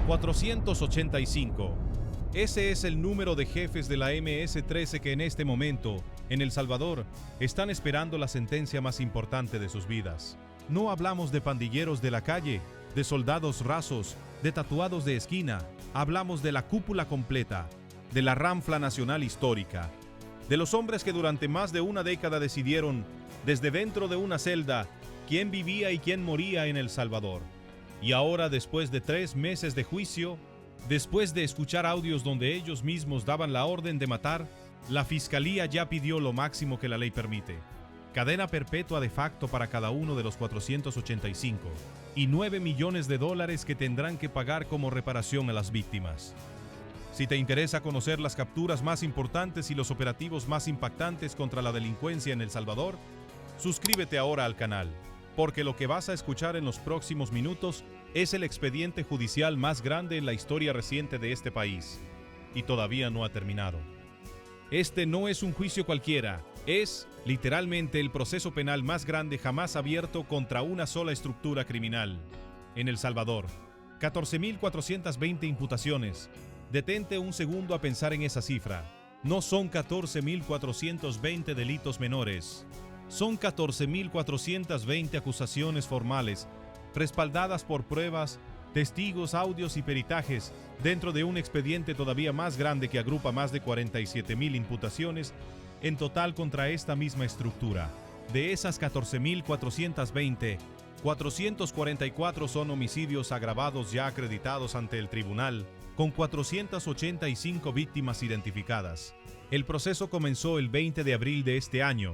485. Ese es el número de jefes de la MS-13 que en este momento, en El Salvador, están esperando la sentencia más importante de sus vidas. No hablamos de pandilleros de la calle, de soldados rasos, de tatuados de esquina. Hablamos de la cúpula completa, de la Ranfla Nacional Histórica, de los hombres que durante más de una década decidieron, desde dentro de una celda, quién vivía y quién moría en El Salvador. Y ahora, después de 3 meses de juicio, después de escuchar audios donde ellos mismos daban la orden de matar, la Fiscalía ya pidió lo máximo que la ley permite: cadena perpetua de facto para cada uno de los 485 y $9 millones que tendrán que pagar como reparación a las víctimas. Si te interesa conocer las capturas más importantes y los operativos más impactantes contra la delincuencia en El Salvador, suscríbete ahora al canal, porque lo que vas a escuchar en los próximos minutos es el expediente judicial más grande en la historia reciente de este país, y todavía no ha terminado. Este no es un juicio cualquiera, es, literalmente, el proceso penal más grande jamás abierto contra una sola estructura criminal. En El Salvador, 14.420 imputaciones. Detente un segundo a pensar en esa cifra. No son 14.420 delitos menores. Son 14.420 acusaciones formales, respaldadas por pruebas, testigos, audios y peritajes, dentro de un expediente todavía más grande que agrupa más de 47.000 imputaciones en total contra esta misma estructura. De esas 14.420, 444 son homicidios agravados ya acreditados ante el tribunal, con 485 víctimas identificadas. El proceso comenzó el 20 de abril de este año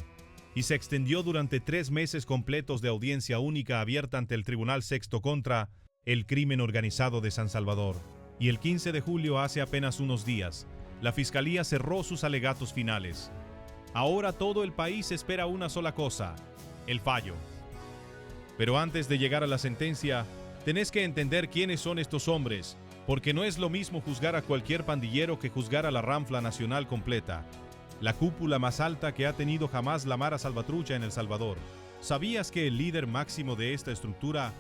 y se extendió durante 3 meses completos de audiencia única abierta ante el Tribunal Sexto contra el Crimen Organizado de San Salvador. Y el 15 de julio, hace apenas unos días, la Fiscalía cerró sus alegatos finales. Ahora todo el país espera una sola cosa: el fallo. Pero antes de llegar a la sentencia, tenés que entender quiénes son estos hombres, porque no es lo mismo juzgar a cualquier pandillero que juzgar a la Ranfla Nacional completa, la cúpula más alta que ha tenido jamás la Mara Salvatrucha en El Salvador. ¿Sabías que el líder máximo de esta estructura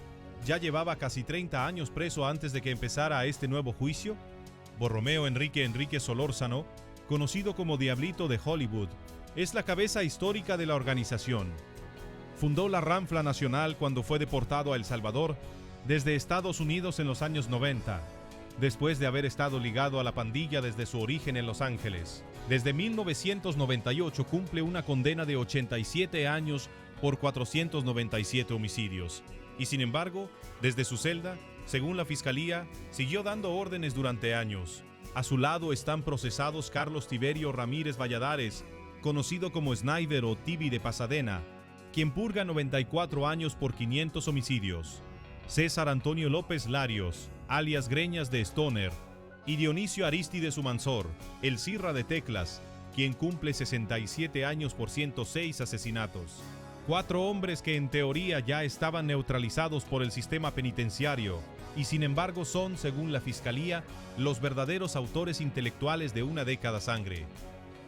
ya llevaba casi 30 años preso antes de que empezara este nuevo juicio? Borromeo Enrique Solórzano, conocido como Diablito de Hollywood, es la cabeza histórica de la organización. Fundó la Ranfla Nacional cuando fue deportado a El Salvador desde Estados Unidos en los años 90, después de haber estado ligado a la pandilla desde su origen en Los Ángeles. Desde 1998 cumple una condena de 87 años por 497 homicidios. Y sin embargo, desde su celda, según la Fiscalía, siguió dando órdenes durante años. A su lado están procesados Carlos Tiberio Ramírez Valladares, conocido como Snider o Tibi de Pasadena, quien purga 94 años por 500 homicidios. César Antonio López Larios, alias Greñas de Stoner, y Dionisio Aristides Humansor, el Cirra de Teclas, quien cumple 67 años por 106 asesinatos. 4 hombres que en teoría ya estaban neutralizados por el sistema penitenciario, y sin embargo son, según la Fiscalía, los verdaderos autores intelectuales de una década sangre.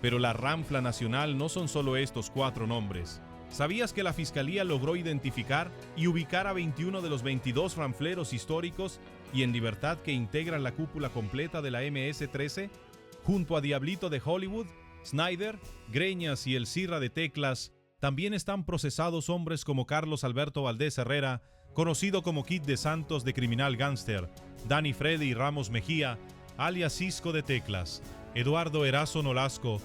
Pero la Ranfla Nacional no son solo estos 4 nombres. ¿Sabías que la Fiscalía logró identificar y ubicar a 21 de los 22 ranfleros históricos y en libertad que integran la cúpula completa de la MS-13? Junto a Diablito de Hollywood, Snider, Greñas y el Cirra de Teclas, también están procesados hombres como Carlos Alberto Valdés Herrera, conocido como Kid de Santos de Criminal Gangster, Danny Freddy Ramos Mejía, alias Cisco de Teclas, Eduardo Erazo Nolasco,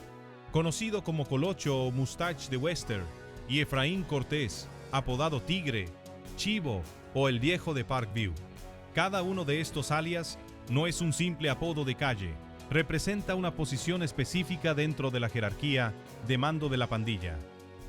conocido como Colocho o Mustache de Western, y Efraín Cortés, apodado Tigre, Chivo o el Viejo de Parkview. Cada uno de estos alias no es un simple apodo de calle, representa una posición específica dentro de la jerarquía de mando de la pandilla,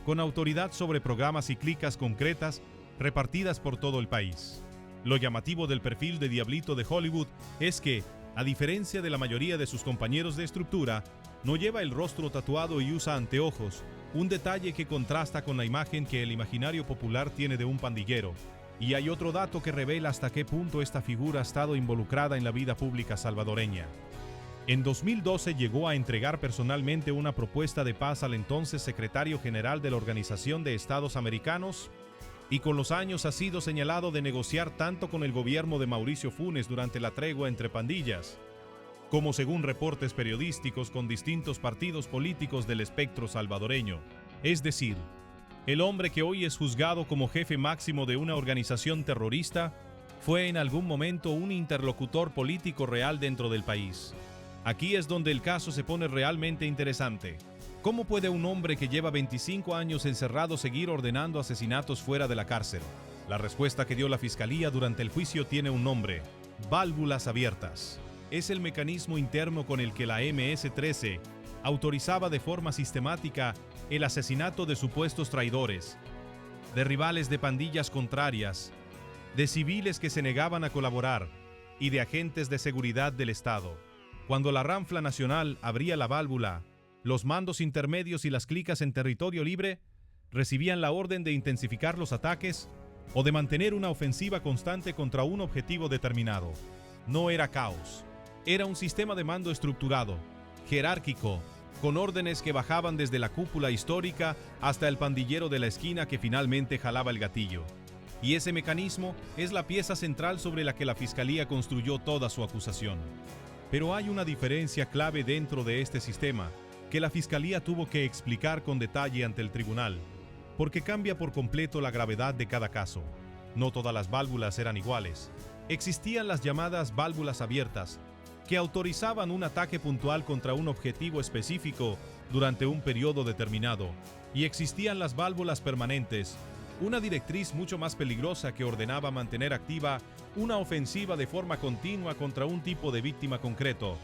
con autoridad sobre programas y clicas concretas repartidas por todo el país. Lo llamativo del perfil de Diablito de Hollywood es que, a diferencia de la mayoría de sus compañeros de estructura, no lleva el rostro tatuado y usa anteojos, un detalle que contrasta con la imagen que el imaginario popular tiene de un pandillero. Y hay otro dato que revela hasta qué punto esta figura ha estado involucrada en la vida pública salvadoreña. En 2012 llegó a entregar personalmente una propuesta de paz al entonces secretario general de la Organización de Estados Americanos, y con los años ha sido señalado de negociar tanto con el gobierno de Mauricio Funes durante la tregua entre pandillas, como según reportes periodísticos con distintos partidos políticos del espectro salvadoreño. Es decir, el hombre que hoy es juzgado como jefe máximo de una organización terrorista fue en algún momento un interlocutor político real dentro del país. Aquí es donde el caso se pone realmente interesante. ¿Cómo puede un hombre que lleva 25 años encerrado seguir ordenando asesinatos fuera de la cárcel? La respuesta que dio la Fiscalía durante el juicio tiene un nombre: válvulas abiertas. Es el mecanismo interno con el que la MS-13 autorizaba de forma sistemática el asesinato de supuestos traidores, de rivales de pandillas contrarias, de civiles que se negaban a colaborar y de agentes de seguridad del Estado. Cuando la Ranfla Nacional abría la válvula, los mandos intermedios y las clicas en territorio libre recibían la orden de intensificar los ataques o de mantener una ofensiva constante contra un objetivo determinado. No era caos, era un sistema de mando estructurado, jerárquico, con órdenes que bajaban desde la cúpula histórica hasta el pandillero de la esquina que finalmente jalaba el gatillo. Y ese mecanismo es la pieza central sobre la que la Fiscalía construyó toda su acusación. Pero hay una diferencia clave dentro de este sistema que la Fiscalía tuvo que explicar con detalle ante el tribunal, porque cambia por completo la gravedad de cada caso. No todas las válvulas eran iguales. Existían las llamadas válvulas abiertas, que autorizaban un ataque puntual contra un objetivo específico durante un periodo determinado, y existían las válvulas permanentes, una directriz mucho más peligrosa que ordenaba mantener activa una ofensiva de forma continua contra un tipo de víctima concreto,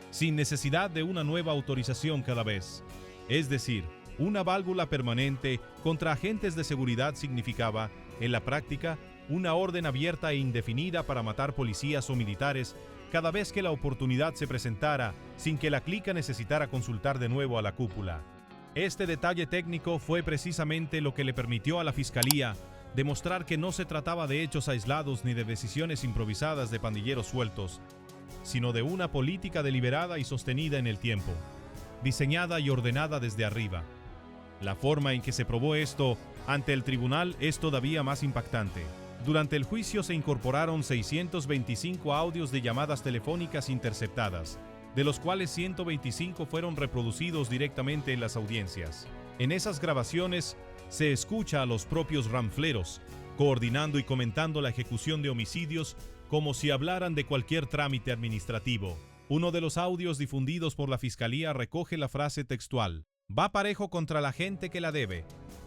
sin necesidad de una nueva autorización cada vez. Es decir, una válvula permanente contra agentes de seguridad significaba, en la práctica, una orden abierta e indefinida para matar policías o militares cada vez que la oportunidad se presentara, sin que la clica necesitara consultar de nuevo a la cúpula. Este detalle técnico fue precisamente lo que le permitió a la Fiscalía demostrar que no se trataba de hechos aislados ni de decisiones improvisadas de pandilleros sueltos, sino de una política deliberada y sostenida en el tiempo, diseñada y ordenada desde arriba. La forma en que se probó esto ante el tribunal es todavía más impactante. Durante el juicio se incorporaron 625 audios de llamadas telefónicas interceptadas, de los cuales 125 fueron reproducidos directamente en las audiencias. En esas grabaciones se escucha a los propios ranfleros coordinando y comentando la ejecución de homicidios como si hablaran de cualquier trámite administrativo. Uno de los audios difundidos por la Fiscalía recoge la frase textual: "Va parejo contra la gente que la debe.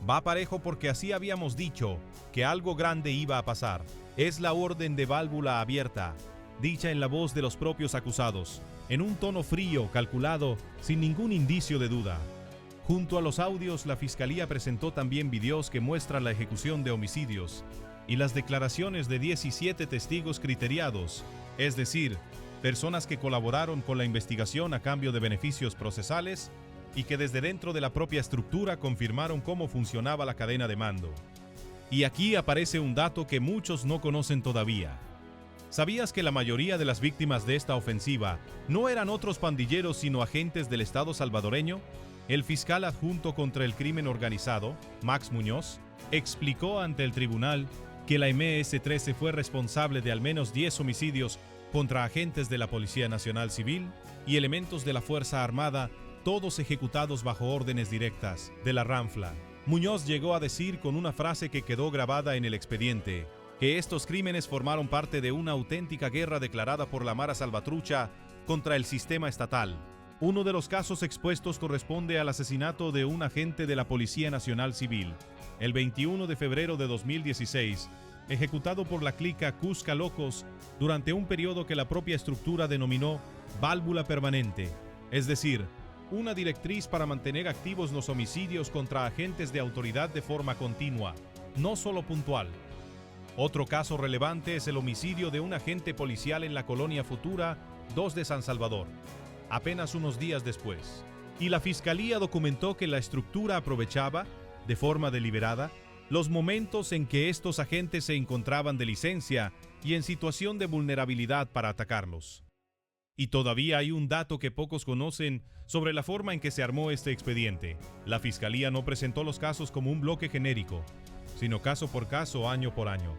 Va parejo porque así habíamos dicho que algo grande iba a pasar. Es la orden de válvula abierta", dicha en la voz de los propios acusados, en un tono frío, calculado, sin ningún indicio de duda. Junto a los audios, la Fiscalía presentó también videos que muestran la ejecución de homicidios y las declaraciones de 17 testigos criteriados, es decir, personas que colaboraron con la investigación a cambio de beneficios procesales y que desde dentro de la propia estructura confirmaron cómo funcionaba la cadena de mando. Y aquí aparece un dato que muchos no conocen todavía. ¿Sabías que la mayoría de las víctimas de esta ofensiva no eran otros pandilleros sino agentes del Estado salvadoreño? El fiscal adjunto contra el crimen organizado, Max Muñoz, explicó ante el tribunal que la MS-13 fue responsable de al menos 10 homicidios contra agentes de la Policía Nacional Civil y elementos de la Fuerza Armada, todos ejecutados bajo órdenes directas de la Ranfla. Muñoz llegó a decir con una frase que quedó grabada en el expediente que estos crímenes formaron parte de una auténtica guerra declarada por la Mara Salvatrucha contra el sistema estatal. Uno de los casos expuestos corresponde al asesinato de un agente de la Policía Nacional Civil, el 21 de febrero de 2016, ejecutado por la clica Cusca Locos durante un periodo que la propia estructura denominó válvula permanente, es decir, una directriz para mantener activos los homicidios contra agentes de autoridad de forma continua, no solo puntual. Otro caso relevante es el homicidio de un agente policial en la colonia Futura 2 de San Salvador, apenas unos días después. Y la Fiscalía documentó que la estructura aprovechaba, de forma deliberada, los momentos en que estos agentes se encontraban de licencia y en situación de vulnerabilidad para atacarlos. Y todavía hay un dato que pocos conocen sobre la forma en que se armó este expediente. La Fiscalía no presentó los casos como un bloque genérico, sino caso por caso, año por año.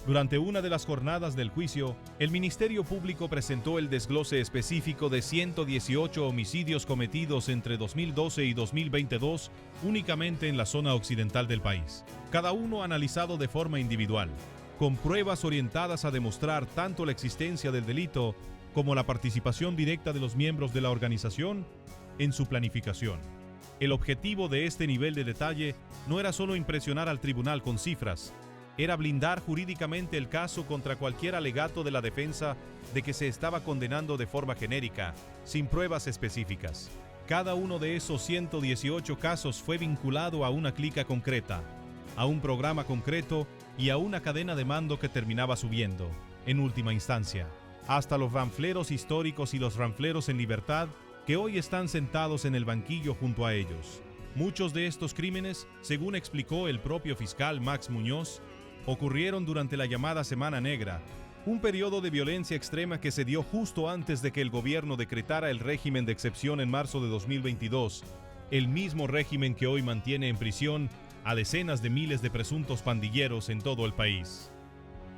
Durante una de las jornadas del juicio, el Ministerio Público presentó el desglose específico de 118 homicidios cometidos entre 2012 y 2022 únicamente en la zona occidental del país, cada uno analizado de forma individual, con pruebas orientadas a demostrar tanto la existencia del delito como la participación directa de los miembros de la organización en su planificación. El objetivo de este nivel de detalle no era solo impresionar al tribunal con cifras, era blindar jurídicamente el caso contra cualquier alegato de la defensa de que se estaba condenando de forma genérica, sin pruebas específicas. Cada uno de esos 118 casos fue vinculado a una clica concreta, a un programa concreto y a una cadena de mando que terminaba subiendo, en última instancia, hasta los ranfleros históricos y los ranfleros en libertad que hoy están sentados en el banquillo junto a ellos. Muchos de estos crímenes, según explicó el propio fiscal Max Muñoz, ocurrieron durante la llamada Semana Negra, un periodo de violencia extrema que se dio justo antes de que el gobierno decretara el régimen de excepción en marzo de 2022, el mismo régimen que hoy mantiene en prisión a decenas de miles de presuntos pandilleros en todo el país.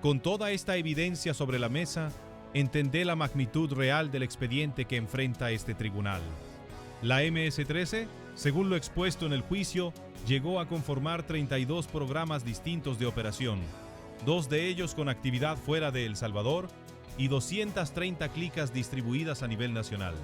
Con toda esta evidencia sobre la mesa, entendé la magnitud real del expediente que enfrenta este tribunal. La MS-13, según lo expuesto en el juicio, llegó a conformar 32 programas distintos de operación, 2 de ellos con actividad fuera de El Salvador y 230 clicas distribuidas a nivel nacional.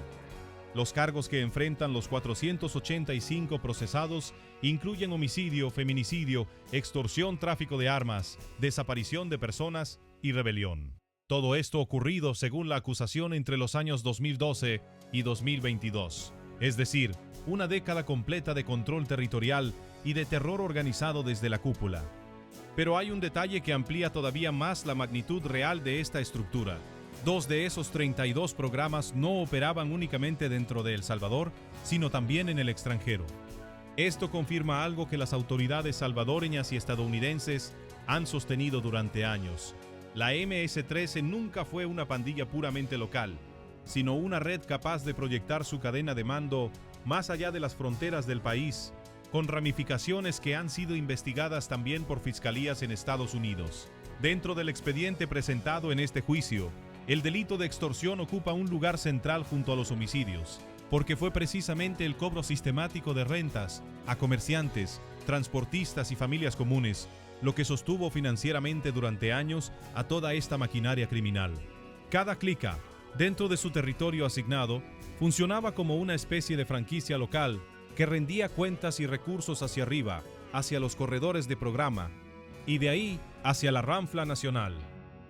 Los cargos que enfrentan los 485 procesados incluyen homicidio, feminicidio, extorsión, tráfico de armas, desaparición de personas y rebelión. Todo esto ocurrido, según la acusación, entre los años 2012 y 2022, es decir, una década completa de control territorial y de terror organizado desde la cúpula. Pero hay un detalle que amplía todavía más la magnitud real de esta estructura. 2 de esos 32 programas no operaban únicamente dentro de El Salvador, sino también en el extranjero. Esto confirma algo que las autoridades salvadoreñas y estadounidenses han sostenido durante años. La MS-13 nunca fue una pandilla puramente local, sino una red capaz de proyectar su cadena de mando más allá de las fronteras del país, con ramificaciones que han sido investigadas también por fiscalías en Estados Unidos. Dentro del expediente presentado en este juicio, el delito de extorsión ocupa un lugar central junto a los homicidios, porque fue precisamente el cobro sistemático de rentas a comerciantes, transportistas y familias comunes lo que sostuvo financieramente durante años a toda esta maquinaria criminal. Cada clica, dentro de su territorio asignado, funcionaba como una especie de franquicia local que rendía cuentas y recursos hacia arriba, hacia los corredores de programa, y de ahí hacia la ranfla nacional.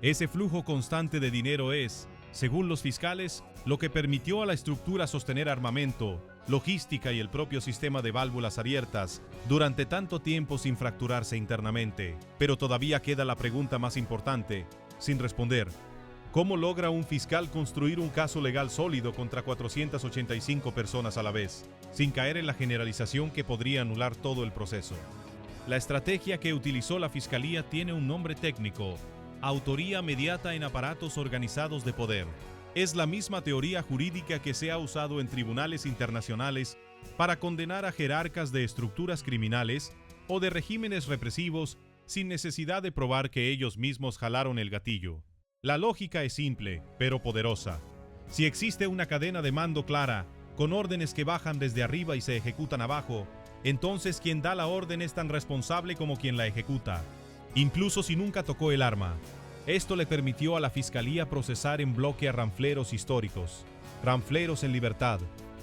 Ese flujo constante de dinero es, según los fiscales, lo que permitió a la estructura sostener armamento, logística y el propio sistema de válvulas abiertas durante tanto tiempo sin fracturarse internamente. Pero todavía queda la pregunta más importante, sin responder. ¿Cómo logra un fiscal construir un caso legal sólido contra 485 personas a la vez, sin caer en la generalización que podría anular todo el proceso? La estrategia que utilizó la fiscalía tiene un nombre técnico: autoría mediata en aparatos organizados de poder. Es la misma teoría jurídica que se ha usado en tribunales internacionales para condenar a jerarcas de estructuras criminales o de regímenes represivos sin necesidad de probar que ellos mismos jalaron el gatillo. La lógica es simple, pero poderosa. Si existe una cadena de mando clara, con órdenes que bajan desde arriba y se ejecutan abajo, entonces quien da la orden es tan responsable como quien la ejecuta, incluso si nunca tocó el arma. Esto le permitió a la fiscalía procesar en bloque a ranfleros históricos, ranfleros en libertad,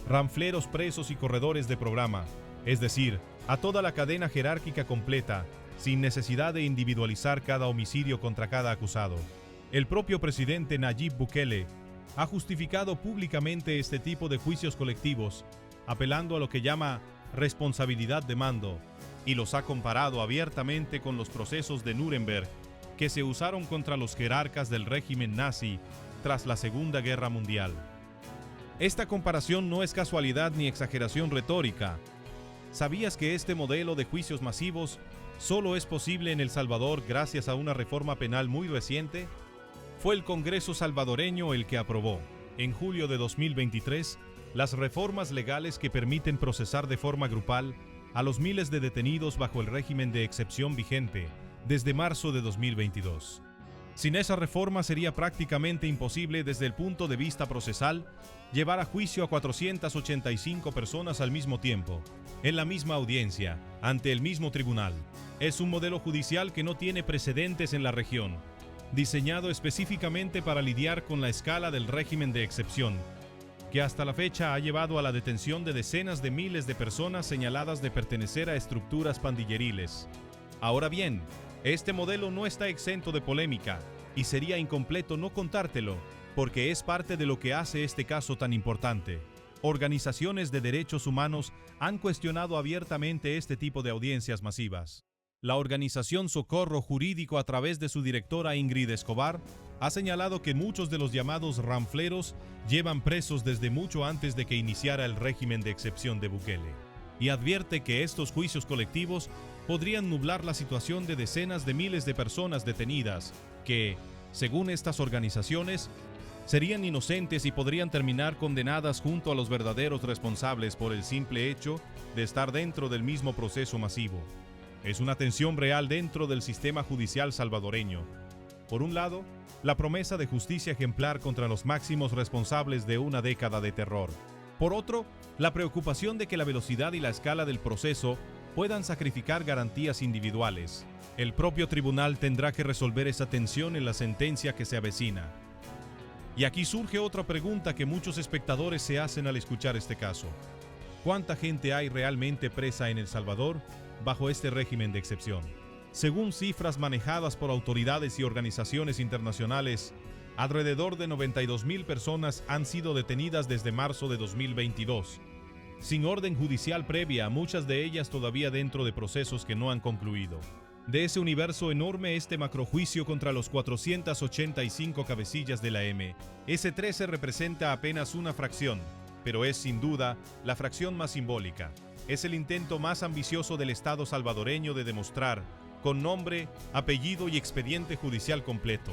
ranfleros presos y corredores de programa, es decir, a toda la cadena jerárquica completa, sin necesidad de individualizar cada homicidio contra cada acusado. El propio presidente Nayib Bukele ha justificado públicamente este tipo de juicios colectivos, apelando a lo que llama responsabilidad de mando, y los ha comparado abiertamente con los procesos de Nuremberg que se usaron contra los jerarcas del régimen nazi tras la Segunda Guerra Mundial. Esta comparación no es casualidad ni exageración retórica. ¿Sabías que este modelo de juicios masivos solo es posible en El Salvador gracias a una reforma penal muy reciente? Fue el Congreso salvadoreño el que aprobó, en julio de 2023, las reformas legales que permiten procesar de forma grupal a los miles de detenidos bajo el régimen de excepción vigente desde marzo de 2022. Sin esa reforma sería prácticamente imposible desde el punto de vista procesal llevar a juicio a 485 personas al mismo tiempo, en la misma audiencia, ante el mismo tribunal. Es un modelo judicial que no tiene precedentes en la región, diseñado específicamente para lidiar con la escala del régimen de excepción, que hasta la fecha ha llevado a la detención de decenas de miles de personas señaladas de pertenecer a estructuras pandilleriles. Ahora bien, este modelo no está exento de polémica, y sería incompleto no contártelo, porque es parte de lo que hace este caso tan importante. Organizaciones de derechos humanos han cuestionado abiertamente este tipo de audiencias masivas. La organización Socorro Jurídico, a través de su directora Ingrid Escobar, ha señalado que muchos de los llamados ranfleros llevan presos desde mucho antes de que iniciara el régimen de excepción de Bukele, y advierte que estos juicios colectivos podrían nublar la situación de decenas de miles de personas detenidas que, según estas organizaciones, serían inocentes y podrían terminar condenadas junto a los verdaderos responsables por el simple hecho de estar dentro del mismo proceso masivo. Es una tensión real dentro del sistema judicial salvadoreño. Por un lado, la promesa de justicia ejemplar contra los máximos responsables de una década de terror. Por otro, la preocupación de que la velocidad y la escala del proceso puedan sacrificar garantías individuales. El propio tribunal tendrá que resolver esa tensión en la sentencia que se avecina. Y aquí surge otra pregunta que muchos espectadores se hacen al escuchar este caso. ¿Cuánta gente hay realmente presa en El Salvador bajo este régimen de excepción? Según cifras manejadas por autoridades y organizaciones internacionales, alrededor de 92,000 personas han sido detenidas desde marzo de 2022, sin orden judicial previa, muchas de ellas todavía dentro de procesos que no han concluido. De ese universo enorme, este macrojuicio contra los 485 cabecillas de la MS-13 representa apenas una fracción, pero es sin duda la fracción más simbólica. Es el intento más ambicioso del Estado salvadoreño de demostrar, con nombre, apellido y expediente judicial completo,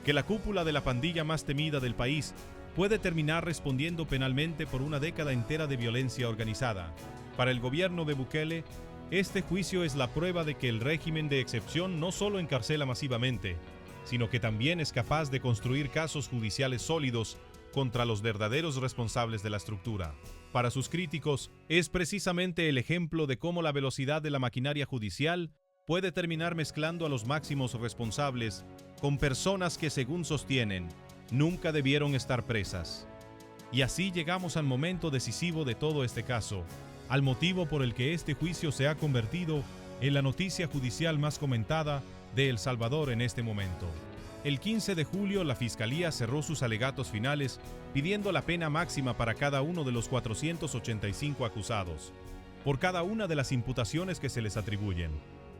que la cúpula de la pandilla más temida del país puede terminar respondiendo penalmente por una década entera de violencia organizada. Para el gobierno de Bukele, este juicio es la prueba de que el régimen de excepción no solo encarcela masivamente, sino que también es capaz de construir casos judiciales sólidos contra los verdaderos responsables de la estructura. Para sus críticos, es precisamente el ejemplo de cómo la velocidad de la maquinaria judicial puede terminar mezclando a los máximos responsables con personas que, según sostienen, nunca debieron estar presas. Y así llegamos al momento decisivo de todo este caso, al motivo por el que este juicio se ha convertido en la noticia judicial más comentada de El Salvador en este momento. El 15 de julio, la Fiscalía cerró sus alegatos finales pidiendo la pena máxima para cada uno de los 485 acusados, por cada una de las imputaciones que se les atribuyen.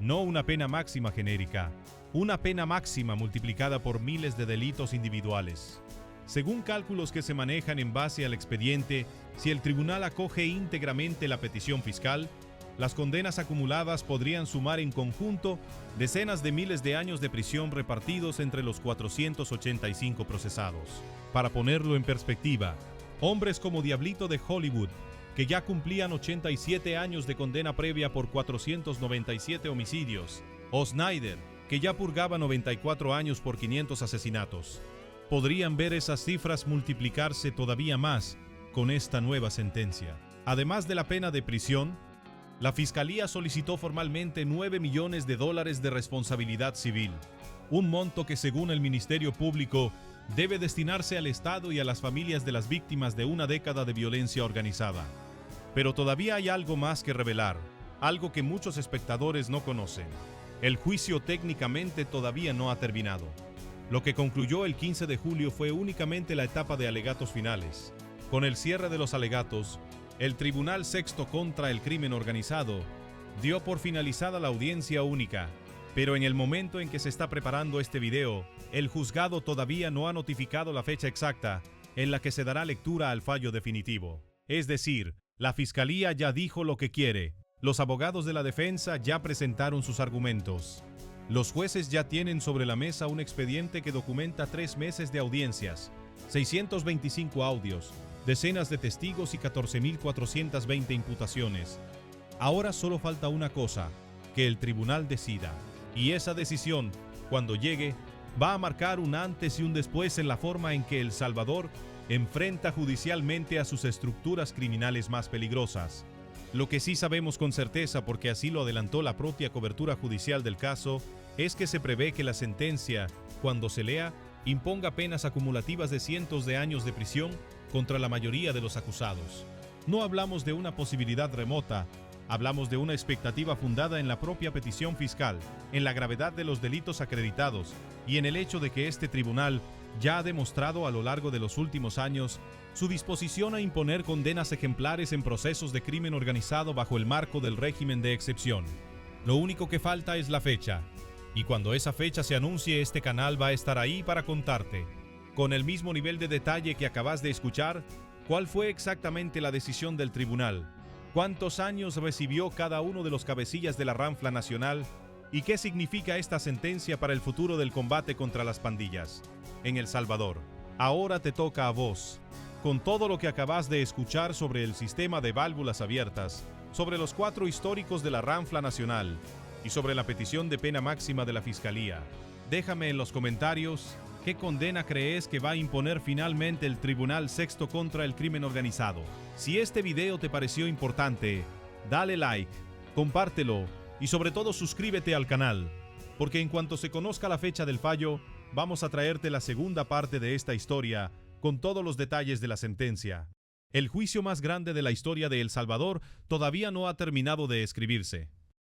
No una pena máxima genérica, una pena máxima multiplicada por miles de delitos individuales. Según cálculos que se manejan en base al expediente, si el tribunal acoge íntegramente la petición fiscal, las condenas acumuladas podrían sumar en conjunto decenas de miles de años de prisión repartidos entre los 485 procesados. Para ponerlo en perspectiva, hombres como Diablito de Hollywood, que ya cumplían 87 años de condena previa por 497 homicidios, o Snyder, que ya purgaba 94 años por 500 asesinatos. Podrían ver esas cifras multiplicarse todavía más con esta nueva sentencia. Además de la pena de prisión, la Fiscalía solicitó formalmente $9 millones de responsabilidad civil, un monto que, según el Ministerio Público, debe destinarse al Estado y a las familias de las víctimas de una década de violencia organizada. Pero todavía hay algo más que revelar, algo que muchos espectadores no conocen. El juicio técnicamente todavía no ha terminado. Lo que concluyó el 15 de julio fue únicamente la etapa de alegatos finales. Con el cierre de los alegatos, el Tribunal Sexto contra el Crimen Organizado dio por finalizada la audiencia única, pero en el momento en que se está preparando este video, el juzgado todavía no ha notificado la fecha exacta en la que se dará lectura al fallo definitivo. Es decir, la Fiscalía ya dijo lo que quiere, los abogados de la defensa ya presentaron sus argumentos. Los jueces ya tienen sobre la mesa un expediente que documenta 3 meses de audiencias, 625 audios, decenas de testigos y 14.420 imputaciones. Ahora solo falta una cosa, que el tribunal decida. Y esa decisión, cuando llegue, va a marcar un antes y un después en la forma en que El Salvador enfrenta judicialmente a sus estructuras criminales más peligrosas. Lo que sí sabemos con certeza, porque así lo adelantó la propia cobertura judicial del caso, es que se prevé que la sentencia, cuando se lea, imponga penas acumulativas de cientos de años de prisión contra la mayoría de los acusados. No hablamos de una posibilidad remota, hablamos de una expectativa fundada en la propia petición fiscal, en la gravedad de los delitos acreditados y en el hecho de que este tribunal ya ha demostrado a lo largo de los últimos años su disposición a imponer condenas ejemplares en procesos de crimen organizado bajo el marco del régimen de excepción. Lo único que falta es la fecha, y cuando esa fecha se anuncie, este canal va a estar ahí para contarte, con el mismo nivel de detalle que acabas de escuchar, cuál fue exactamente la decisión del tribunal, cuántos años recibió cada uno de los cabecillas de la Ranfla Nacional y qué significa esta sentencia para el futuro del combate contra las pandillas en El Salvador. Ahora te toca a vos. Con todo lo que acabas de escuchar sobre el sistema de válvulas abiertas, sobre los 4 históricos de la Ranfla Nacional y sobre la petición de pena máxima de la Fiscalía, déjame en los comentarios qué condena crees que va a imponer finalmente el Tribunal Sexto contra el Crimen Organizado. Si este video te pareció importante, dale like, compártelo y sobre todo suscríbete al canal, porque en cuanto se conozca la fecha del fallo, vamos a traerte la segunda parte de esta historia con todos los detalles de la sentencia. El juicio más grande de la historia de El Salvador todavía no ha terminado de escribirse.